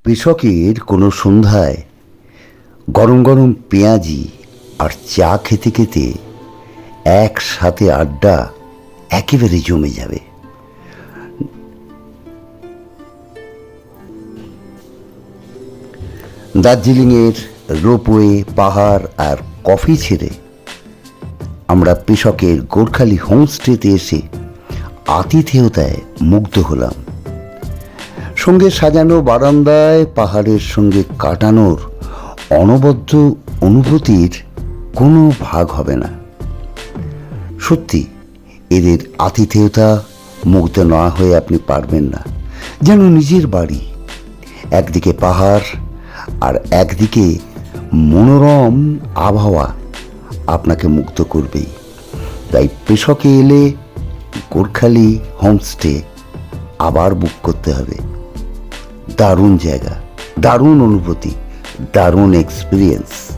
কৃষকের কোনো সন্ধ্যায় গরম গরম পেঁয়াজি আর চা খেতে খেতে একসাথে আড্ডা একেবারে জমে যাবে। দার্জিলিংয়ের রোপওয়ে, পাহাড় আর কফি ছেড়ে আমরা কৃষকের গোর্খালি হোমস্টেতে এসে আতিথেয়তায় মুগ্ধ হলাম। সঙ্গে সাজানো বারান্দায় পাহাড়ের সঙ্গে কাটানোর অনবদ্য অনুভূতির কোনো ভাগ হবে না। সত্যি এদের আতিথেয়তা মুগ্ধ না হয়ে আপনি পারবেন না। যেন নিজের বাড়ি, একদিকে পাহাড় আর একদিকে মনোরম আবহাওয়া আপনাকে মুগ্ধ করবেই। তাই কৃষকে এলে গোর্খালি হোমস্টে আবার বুক করতে হবে। দারুণ জায়গা, দারুণ অনুভূতি, দারুণ এক্সপিরিয়েন্স।